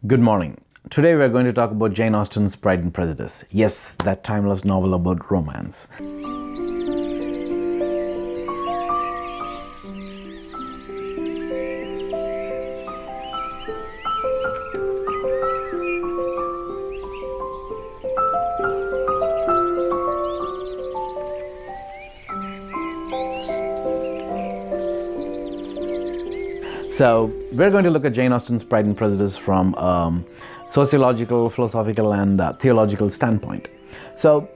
Good morning. Today we are going to talk about Jane Austen's Pride and Prejudice. Yes, that timeless novel about romance. So we're going to look at Jane Austen's Pride and Prejudice from sociological, philosophical, and theological standpoint. So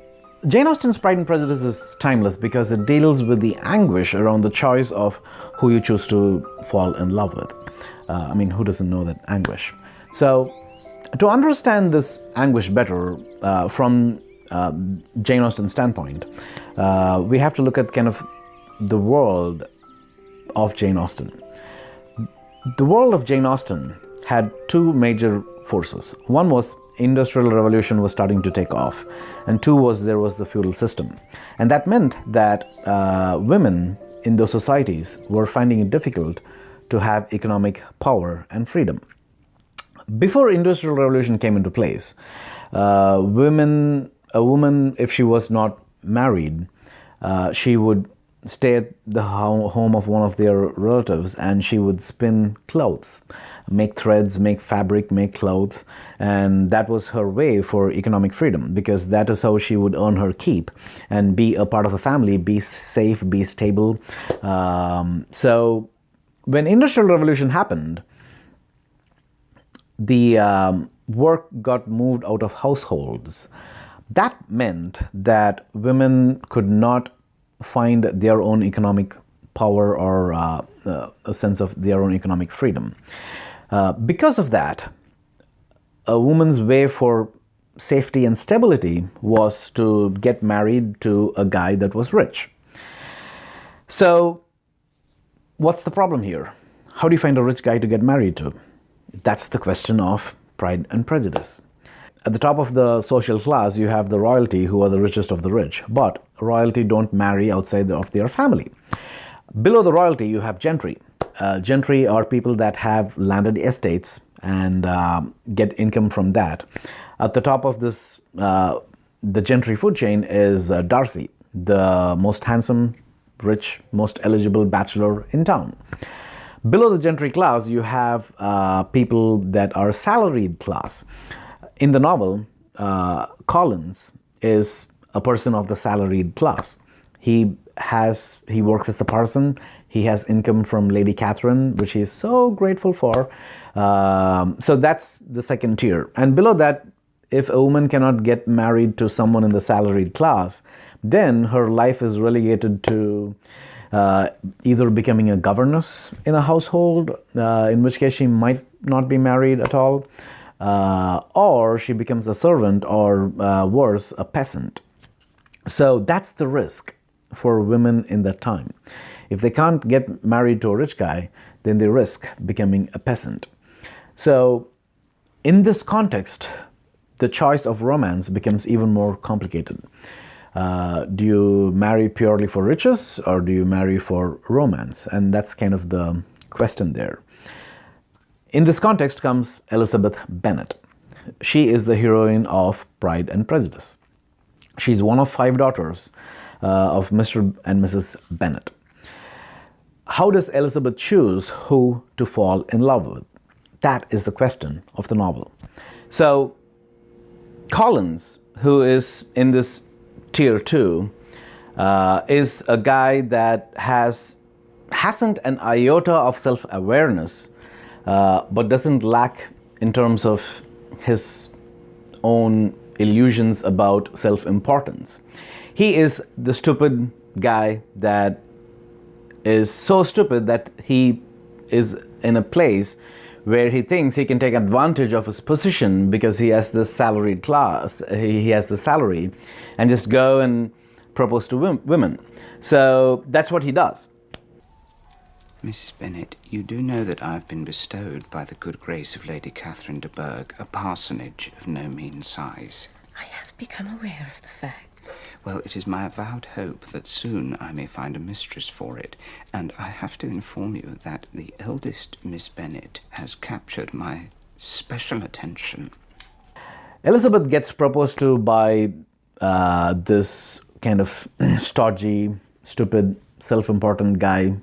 Jane Austen's Pride and Prejudice is timeless because it deals with the anguish around the choice of who you choose to fall in love with. Who doesn't know that anguish? So to understand this anguish better from Jane Austen's standpoint, we have to look at kind of the world of Jane Austen. The world of Jane Austen had two major forces. One was Industrial Revolution was starting to take off, and two was there was the feudal system. And that meant that women in those societies were finding it difficult to have economic power and freedom. Before Industrial Revolution came into place, a woman, if she was not married, she would stay at the home of one of their relatives, and she would spin clothes, make threads, make fabric, make clothes, and that was her way for economic freedom, because that is how she would earn her keep and be a part of a family, be safe, be stable. So when Industrial Revolution happened, the work got moved out of households. That meant that women could not find their own economic power or a sense of their own economic freedom. Because of that, a woman's way for safety and stability was to get married to a guy that was rich. So what's the problem here? How do you find a rich guy to get married to? That's the question of Pride and Prejudice. At the top of the social class, you have the royalty, who are the richest of the rich, but royalty don't marry outside of their family. Below the royalty, you have gentry. Gentry are people that have landed estates and get income from that. At the top of this, the gentry food chain is Darcy, the most handsome, rich, most eligible bachelor in town. Below the gentry class, you have people that are salaried class. In the novel, Collins is a person of the salaried class. He works as a parson. He has income from Lady Catherine, which he is so grateful for. So that's the second tier. And below that, if a woman cannot get married to someone in the salaried class, then her life is relegated to either becoming a governess in a household, in which case she might not be married at all, or she becomes a servant, or worse, a peasant. So that's the risk for women in that time. If they can't get married to a rich guy, then they risk becoming a peasant. So in this context, the choice of romance becomes even more complicated. Do you marry purely for riches, or do you marry for romance? And that's kind of the question there. In this context comes Elizabeth Bennet. She is the heroine of Pride and Prejudice. She's one of 5 daughters of Mr. and Mrs. Bennet. How does Elizabeth choose who to fall in love with? That is the question of the novel. So Collins, who is in this tier 2, is a guy that hasn't an iota of self-awareness, but doesn't lack in terms of his own illusions about self-importance. He is the stupid guy that is so stupid that he is in a place where he thinks he can take advantage of his position because he has this salaried class, he has the salary, and just go and propose to women. So that's what he does. Mrs. Bennet, you do know that I have been bestowed by the good grace of Lady Catherine de Bourgh a parsonage of no mean size. I have become aware of the fact. Well, it is my avowed hope that soon I may find a mistress for it, and I have to inform you that the eldest Miss Bennet has captured my special attention. Elizabeth gets proposed to by this kind of stodgy, stupid, self-important guy,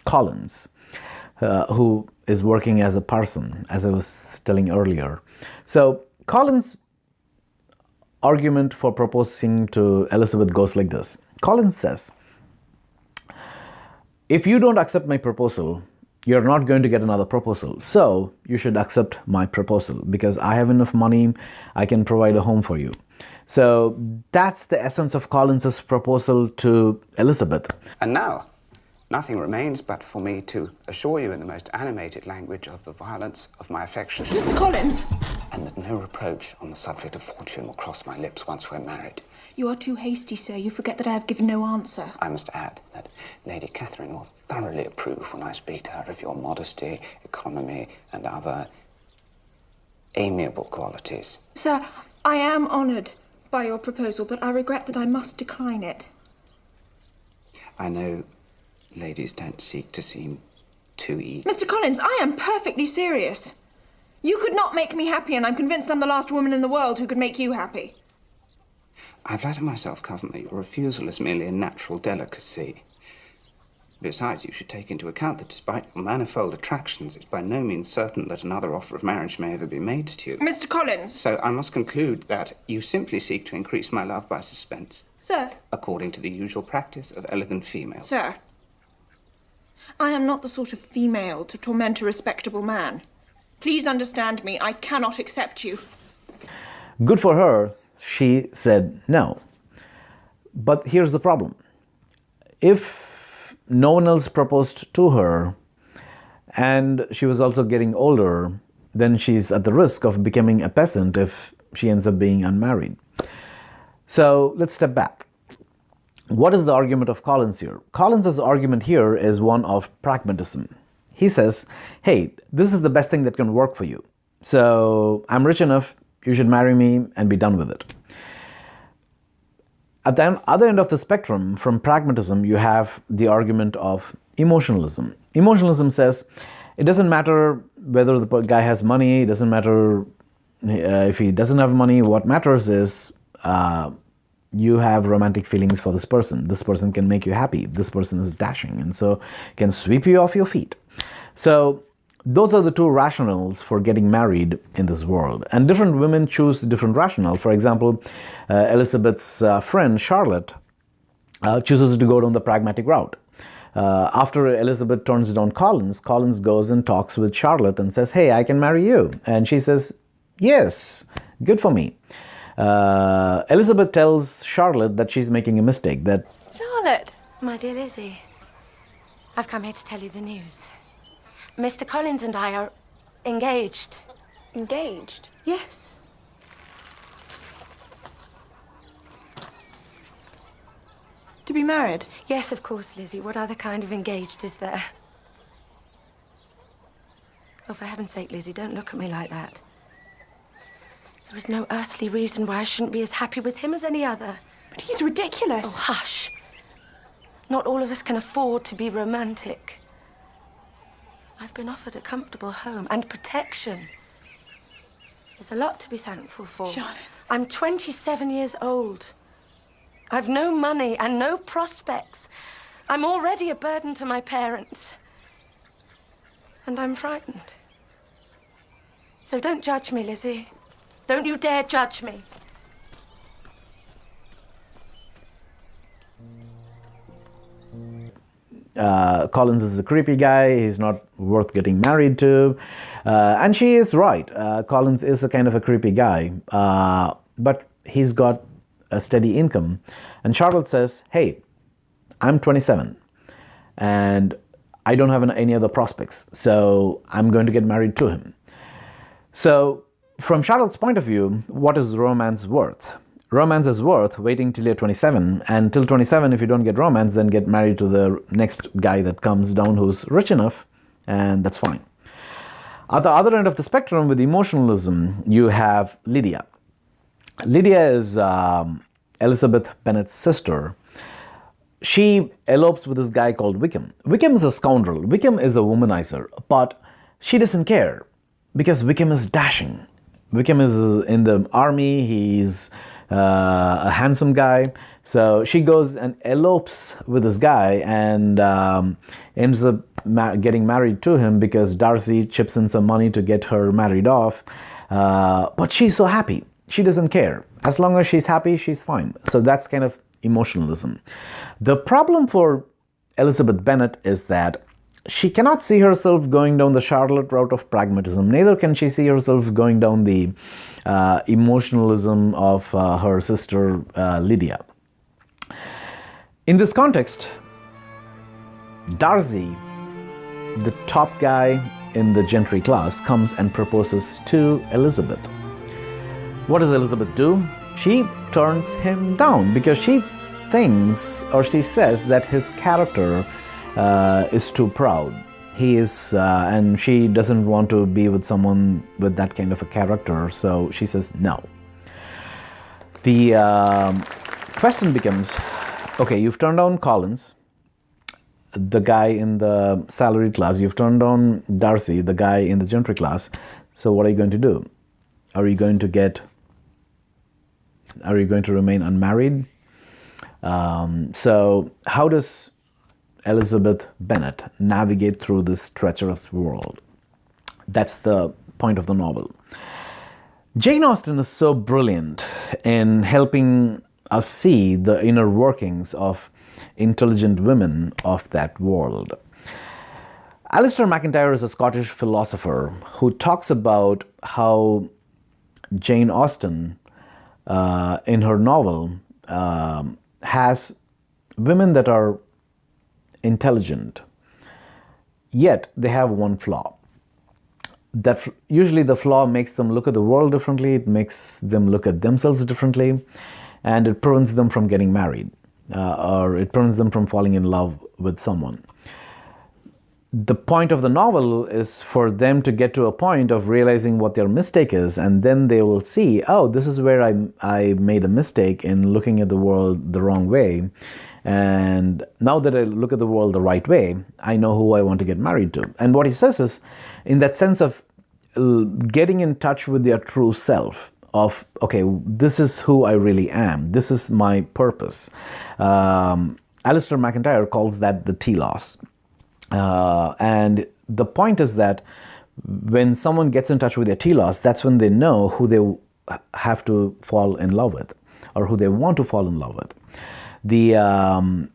Collins, who is working as a parson, as I was telling earlier. So Collins' argument for proposing to Elizabeth goes like this. Collins says, if you don't accept my proposal, you're not going to get another proposal. So you should accept my proposal because I have enough money, I can provide a home for you. So that's the essence of Collins's proposal to Elizabeth. And now, nothing remains but for me to assure you in the most animated language of the violence of my affection. Mr. Collins! And that no reproach on the subject of fortune will cross my lips once we're married. You are too hasty, sir. You forget that I have given no answer. I must add that Lady Catherine will thoroughly approve when I speak to her of your modesty, economy, and other amiable qualities. Sir, I am honoured by your proposal, but I regret that I must decline it. I know ladies don't seek to seem too eager. Mr. Collins, I am perfectly serious. You could not make me happy, and I'm convinced I'm the last woman in the world who could make you happy. I flatter myself, cousin, that your refusal is merely a natural delicacy. Besides, you should take into account that despite your manifold attractions, it's by no means certain that another offer of marriage may ever be made to you. Mr. Collins! So I must conclude that you simply seek to increase my love by suspense. Sir! According to the usual practice of elegant females. Sir! I am not the sort of female to torment a respectable man. Please understand me, I cannot accept you. Good for her, she said no. But here's the problem. If no one else proposed to her and she was also getting older, then she's at the risk of becoming a peasant if she ends up being unmarried. So let's step back. What is the argument of Collins here? Collins's argument here is one of pragmatism. He says, hey, this is the best thing that can work for you. So I'm rich enough, you should marry me and be done with it. At the other end of the spectrum, from pragmatism, you have the argument of emotionalism. Emotionalism says it doesn't matter whether the guy has money, it doesn't matter if he doesn't have money. What matters is you have romantic feelings for this person. This person can make you happy. This person is dashing and so can sweep you off your feet. So those are the two rationales for getting married in this world. And different women choose different rationale. For example, Elizabeth's friend Charlotte chooses to go down the pragmatic route. After Elizabeth turns down Collins, Collins goes and talks with Charlotte and says, hey, I can marry you. And she says, yes, good for me. Elizabeth tells Charlotte that she's making a mistake, that Charlotte, my dear Lizzie, I've come here to tell you the news. Mr. Collins and I are engaged. Engaged? Yes. To be married? Yes, of course, Lizzie. What other kind of engaged is there? Oh, for heaven's sake, Lizzie, don't look at me like that. There is no earthly reason why I shouldn't be as happy with him as any other. But he's ridiculous. Oh, hush. Not all of us can afford to be romantic. I've been offered a comfortable home and protection. There's a lot to be thankful for. Charlotte. I'm 27 years old. I've no money and no prospects. I'm already a burden to my parents. And I'm frightened. So don't judge me, Lizzie. Don't you dare judge me. Collins is a creepy guy, he's not worth getting married to. And she is right. Collins is a kind of a creepy guy, but he's got a steady income. And Charlotte says, hey, I'm 27 and I don't have any other prospects, so I'm going to get married to him. So from Charlotte's point of view, what is romance worth? Romance is worth waiting till you're 27, and till 27, if you don't get romance, then get married to the next guy that comes down who's rich enough, and that's fine. At the other end of the spectrum, with emotionalism, you have Lydia. Lydia is Elizabeth Bennet's sister. She elopes with this guy called Wickham. Wickham is a scoundrel. Wickham is a womanizer, but she doesn't care because Wickham is dashing. Wickham is in the army. He's a handsome guy. So she goes and elopes with this guy and ends up getting married to him because Darcy chips in some money to get her married off. But she's so happy. She doesn't care. As long as she's happy, she's fine. So that's kind of emotionalism. The problem for Elizabeth Bennet is that she cannot see herself going down the Charlotte route of pragmatism. Neither can she see herself going down the emotionalism of her sister Lydia. In this context, Darcy, the top guy in the gentry class, comes and proposes to Elizabeth. What does Elizabeth do? She turns him down because she thinks, or she says, that his character is too proud. He is, and she doesn't want to be with someone with that kind of a character, so she says no. The question becomes, okay, you've turned down Collins, the guy in the salaried class, you've turned down Darcy, the guy in the gentry class, so what are you going to do? Are you going to remain unmarried? So how does Elizabeth Bennet navigate through this treacherous world? That's the point of the novel. Jane Austen is so brilliant in helping us see the inner workings of intelligent women of that world. Alistair MacIntyre is a Scottish philosopher who talks about how Jane Austen, in her novel, has women that are intelligent, yet they have one flaw. That usually the flaw makes them look at the world differently, it makes them look at themselves differently, and it prevents them from getting married, or it prevents them from falling in love with someone. The point of the novel is for them to get to a point of realizing what their mistake is, and then they will see, oh, this is where I made a mistake in looking at the world the wrong way. And now that I look at the world the right way, I know who I want to get married to. And what he says is, in that sense of getting in touch with their true self, of, okay, this is who I really am. This is my purpose. Alistair MacIntyre calls that the Telos. And the point is that when someone gets in touch with their telos, that's when they know who they have to fall in love with, or who they want to fall in love with. The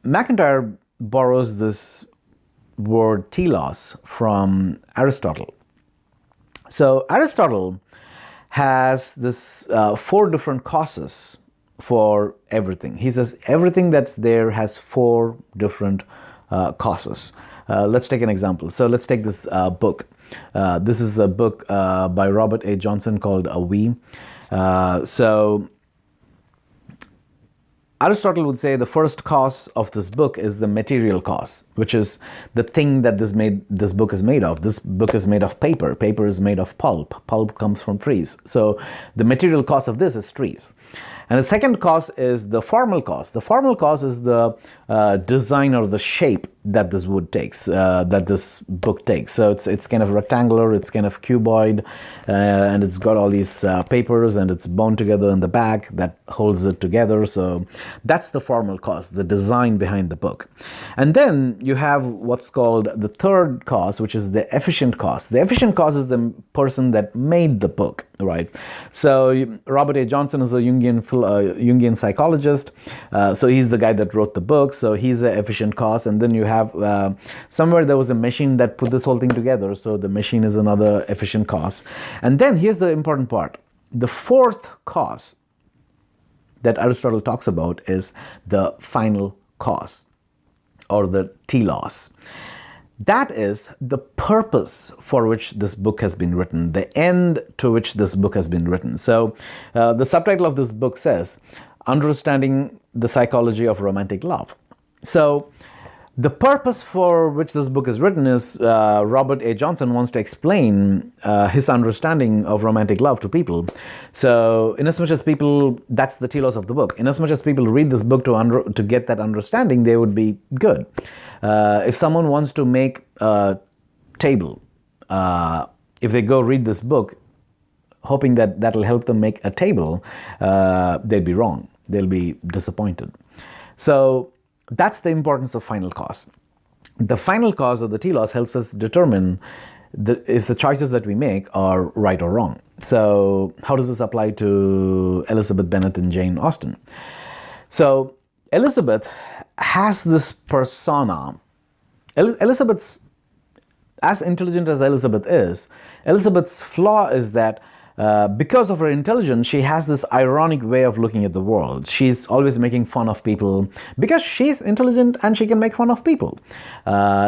MacIntyre borrows this word telos from Aristotle. So Aristotle has this 4 different causes for everything. He says everything that's there has 4 different causes. Let's take an example. So let's take this book. This is a book by Robert A. Johnson called A We. So Aristotle would say the first cause of this book is the material cause, which is the thing that this book is made of. This book is made of paper. Paper is made of pulp. Pulp comes from trees. So the material cause of this is trees. And the second cause is the formal cause. The formal cause is the design or the shape that this wood takes, that this book takes. So it's kind of rectangular, it's kind of cuboid, and it's got all these papers, and it's bound together in the back that holds it together. So that's the formal cause, the design behind the book. And then you have what's called the third cause, which is the efficient cause. The efficient cause is the person that made the book, right? So Robert A. Johnson is a Jungian psychologist. So he's the guy that wrote the book. So he's an efficient cause. And then you have somewhere there was a machine that put this whole thing together. So the machine is another efficient cause. And then here's the important part. The fourth cause that Aristotle talks about is the final cause, or the telos. That is the purpose for which this book has been written, the end to which this book has been written. So the subtitle of this book says, Understanding the Psychology of Romantic Love. So the purpose for which this book is written is Robert A. Johnson wants to explain his understanding of romantic love to people. So in as much as people, that's the telos of the book, in as much as people read this book to get that understanding, they would be good. If someone wants to make a table if they go read this book hoping that that'll help them make a table, they'd be wrong. They'll be disappointed. So that's the importance of final cause. The final cause of the telos helps us determine if the choices that we make are right or wrong. So how does this apply to Elizabeth Bennet and Jane Austen? So Elizabeth has this persona. Elizabeth's, as intelligent as Elizabeth is, Elizabeth's flaw is that because of her intelligence, she has this ironic way of looking at the world. She's always making fun of people because she's intelligent and she can make fun of people.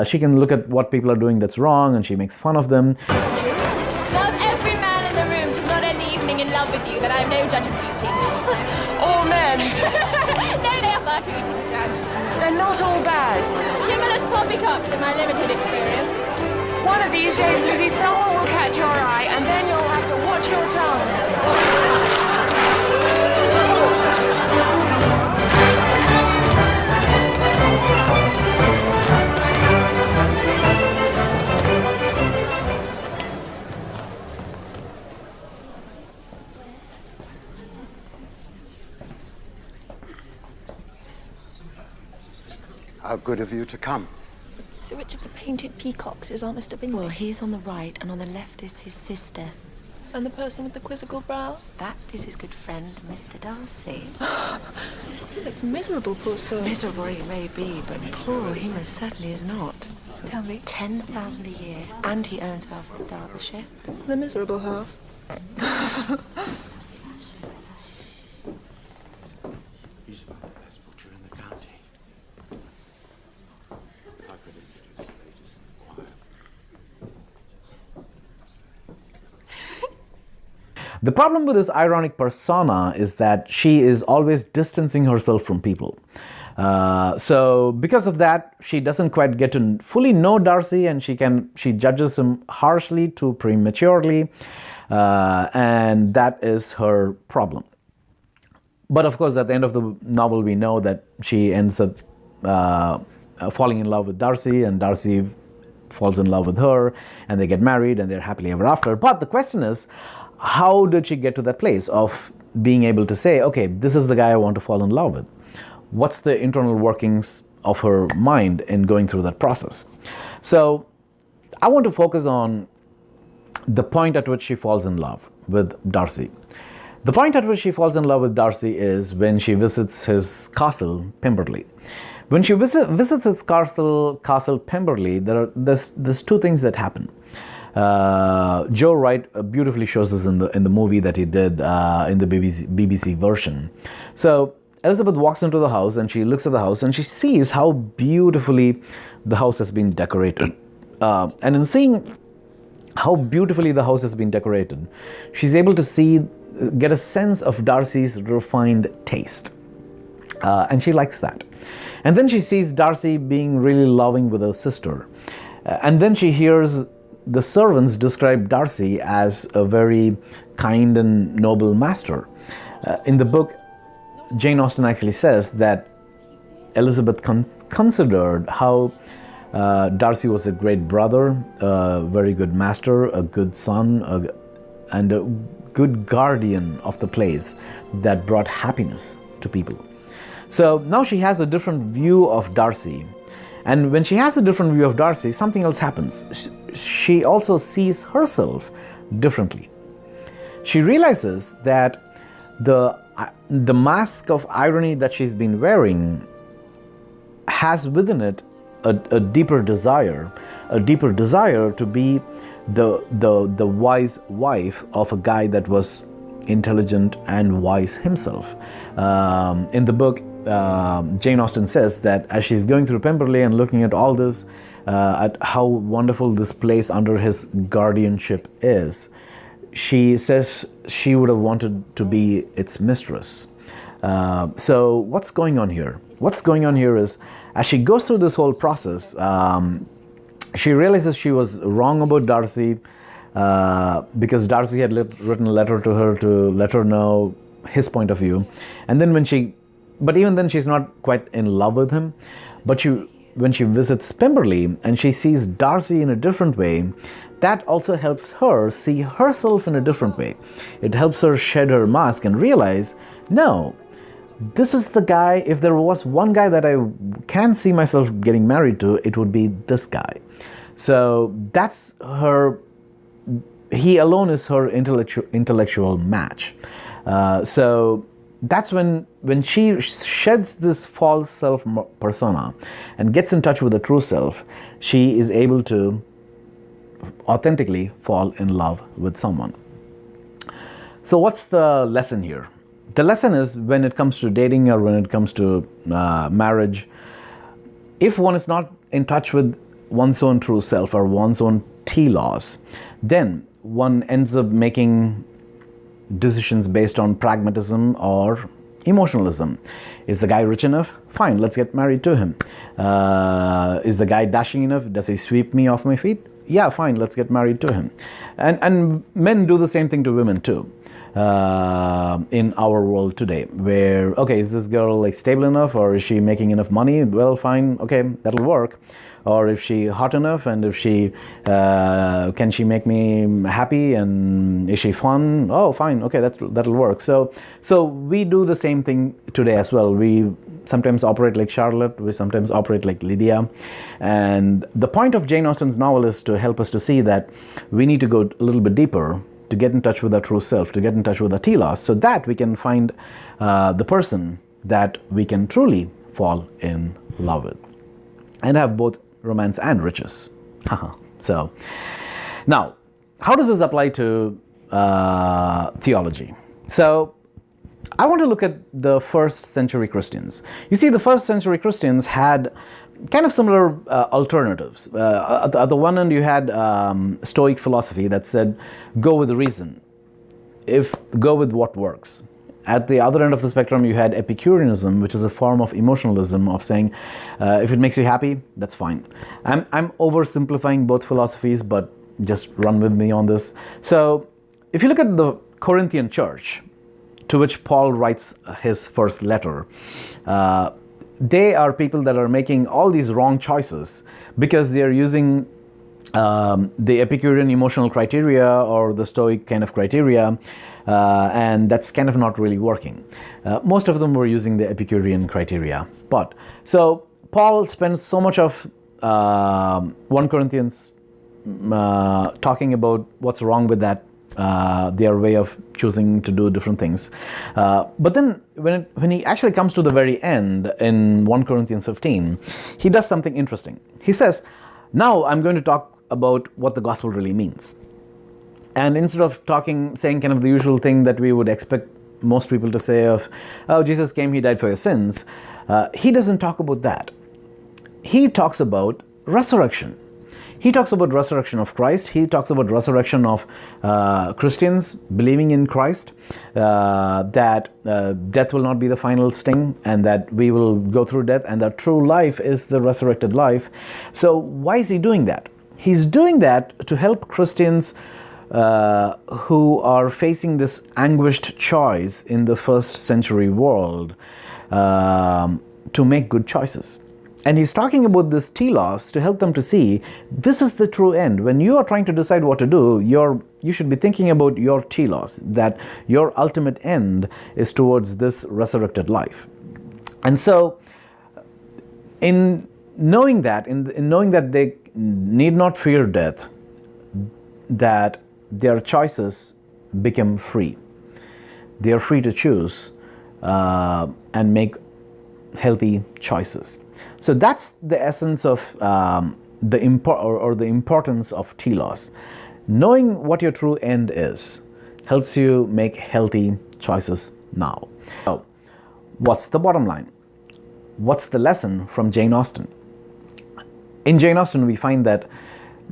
She can look at what people are doing that's wrong and she makes fun of them. Love every man in the room does not end the evening in love with you, that I am no judge of beauty. All men. No, they are far too easy to judge. They're not all bad. Humorless poppycocks in my limited experience. One of these days, Lizzie, someone will catch your eye, and then you'll have to watch your tongue. How good of you to come. So which of the painted peacocks is our Mr. Bingley? Well, he's on the right, and on the left is his sister. And the person with the quizzical brow? That is his good friend, Mr. Darcy. He looks miserable, poor soul. Miserable he may be, but poor he most certainly is not. Tell me. 10,000 a year, and he owns half of Derbyshire. The miserable half. He's about the best butcher in the county. If I could introduce the ladies in the choir. The problem with this ironic persona is that she is always distancing herself from people. So because of that, she doesn't quite get to fully know Darcy, and she judges him harshly, too prematurely, and that is her problem. But of course, at the end of the novel, we know that she ends up falling in love with Darcy, and Darcy falls in love with her, and they get married, and they're happily ever after. But the question is, how did she get to that place of being able to say, okay, this is the guy I want to fall in love with? What's the internal workings of her mind in going through that process? So I want to focus on the point at which she falls in love with Darcy. The point at which she falls in love with Darcy is when she visits his castle, Pemberley. When she visits his castle Pemberley, there's two things that happen. Joe Wright beautifully shows this in the movie that he did in the BBC version. So Elizabeth walks into the house and she looks at the house and she sees how beautifully the house has been decorated. And in seeing how beautifully the house has been decorated, she's able to get a sense of Darcy's refined taste. And she likes that. And then she sees Darcy being really loving with her sister. And then she hears the servants describe Darcy as a very kind and noble master. In the book, Jane Austen actually says that Elizabeth considered how Darcy was a great brother, a very good master, a good son, and a good guardian of the place that brought happiness to people. So now she has a different view of Darcy. And when she has a different view of Darcy, something else happens. She also sees herself differently. She realizes that the mask of irony that she's been wearing has within it a deeper desire to be the wise wife of a guy that was intelligent and wise himself. In the book, Jane Austen says that as she's going through Pemberley and looking at all this, at how wonderful this place under his guardianship is, she says she would have wanted to be its mistress. So what's going on here? What's going on here is, as she goes through this whole process, she realizes she was wrong about Darcy, because Darcy had written a letter to her to let her know his point of view. And then but even then she's not quite in love with him. But when she visits Pemberley and she sees Darcy in a different way, that also helps her see herself in a different way. It helps her shed her mask and realize, no, this is the guy. If there was one guy that I can see myself getting married to, it would be this guy. So that's her. He alone is her intellectual match. So that's when she sheds this false self persona and gets in touch with the true self, she is able to authentically fall in love with someone. So what's the lesson here? The lesson is, when it comes to dating or when it comes to marriage, if one is not in touch with one's own true self or one's own telos, then one ends up making decisions based on pragmatism or emotionalism. Is the guy rich enough? Fine, let's get married to him. Is the guy dashing enough? Does he sweep me off my feet? Yeah, fine, let's get married to him. And men do the same thing to women too. In our world today, where, okay, is this girl like stable enough, or is she making enough money? Well, fine, okay, that'll work. Or if she hot enough, and if she can she make me happy, and is she fun? Oh, fine, okay, that'll work. So we do the same thing today as well. We sometimes operate like Charlotte, we sometimes operate like Lydia, and the point of Jane Austen's novel is to help us to see that we need to go a little bit deeper to get in touch with our true self, to get in touch with our telos, so that we can find the person that we can truly fall in love with and have both romance and riches. So now, how does this apply to theology? So I want to look at the first century Christians. You see, the first century Christians had kind of similar alternatives. At the one end, you had Stoic philosophy that said, go with reason. Go with what works. At the other end of the spectrum, you had Epicureanism, which is a form of emotionalism, of saying, if it makes you happy, that's fine. I'm oversimplifying both philosophies, but just run with me on this. So if you look at the Corinthian church, to which Paul writes his first letter, they are people that are making all these wrong choices because they are using the Epicurean emotional criteria or the Stoic kind of criteria, and that's kind of not really working. Most of them were using the Epicurean criteria. But so Paul spends so much of 1 Corinthians talking about what's wrong with that, their way of choosing to do different things. But then when he actually comes to the very end in 1 Corinthians 15, he does something interesting. He says, now I'm going to talk about what the gospel really means. And instead of saying kind of the usual thing that we would expect most people to say of, oh, Jesus came, he died for your sins, he doesn't talk about that. He talks about resurrection. He talks about resurrection of Christ. He talks about resurrection of Christians believing in Christ, that death will not be the final sting, and that we will go through death, and that true life is the resurrected life. So why is he doing that? He's doing that to help Christians who are facing this anguished choice in the first century world to make good choices. And he's talking about this telos to help them to see this is the true end. When you are trying to decide what to do, you should be thinking about your telos, that your ultimate end is towards this resurrected life. And so in knowing that, in knowing that they need not fear death, that their choices become free. They are free to choose and make healthy choices. So that's the essence of the importance of telos. Knowing what your true end is helps you make healthy choices now. So, what's the bottom line? What's the lesson from Jane Austen? In Jane Austen, we find that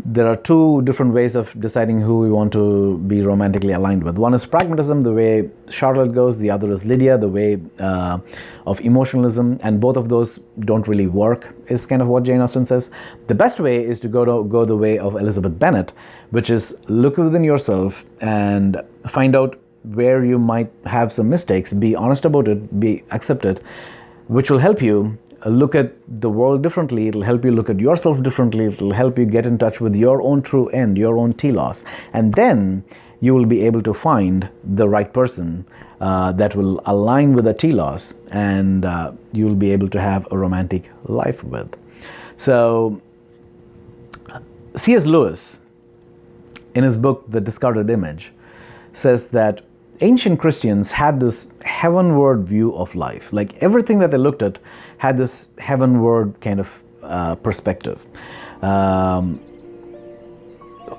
there are two different ways of deciding who we want to be romantically aligned with. One is pragmatism, the way Charlotte goes. The other is Lydia, the way of emotionalism. And both of those don't really work, is kind of what Jane Austen says. The best way is to go the way of Elizabeth Bennet, which is look within yourself and find out where you might have some mistakes. Be honest about it, accept it, which will help you look at the world differently. It'll help you look at yourself differently. It'll help you get in touch with your own true end, your own telos. And then you will be able to find the right person that will align with the telos, and you will be able to have a romantic life with. So C.S. Lewis, in his book The Discarded Image, says that ancient Christians had this heavenward view of life. Like everything that they looked at had this heavenward kind of perspective.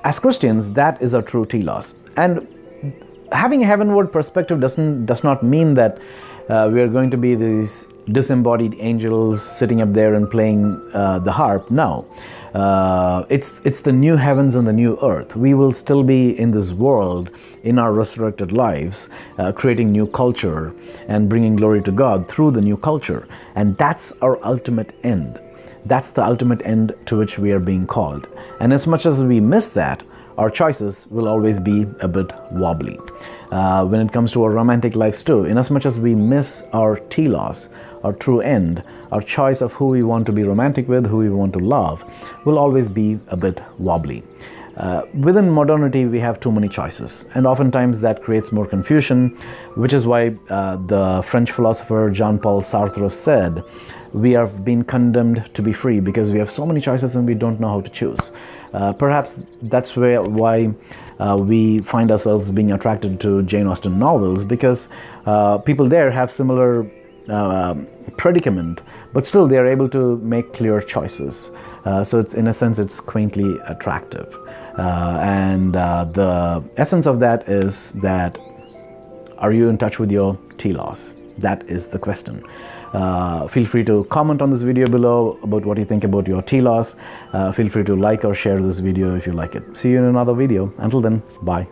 As Christians, that is our true telos. And having a heavenward perspective does not mean that we are going to be these disembodied angels sitting up there and playing the harp. No. It's the new heavens and the new earth. We will still be in this world, in our resurrected lives, creating new culture and bringing glory to God through the new culture. And that's our ultimate end. That's the ultimate end to which we are being called. And as much as we miss that, our choices will always be a bit wobbly. When it comes to our romantic lives too, in as much as we miss our telos, our true end, our choice of who we want to be romantic with, who we want to love, will always be a bit wobbly. Within modernity, we have too many choices, and oftentimes that creates more confusion, which is why the French philosopher Jean-Paul Sartre said, we have been condemned to be free because we have so many choices and we don't know how to choose. Perhaps that's why we find ourselves being attracted to Jane Austen novels, because people there have similar predicament, but still they are able to make clear choices. So it's, in a sense, it's quaintly attractive. And the essence of that is that, are you in touch with your telos? That is the question. Feel free to comment on this video below about what you think about your telos. Feel free to like or share this video if you like it. See you in another video. Until then, bye.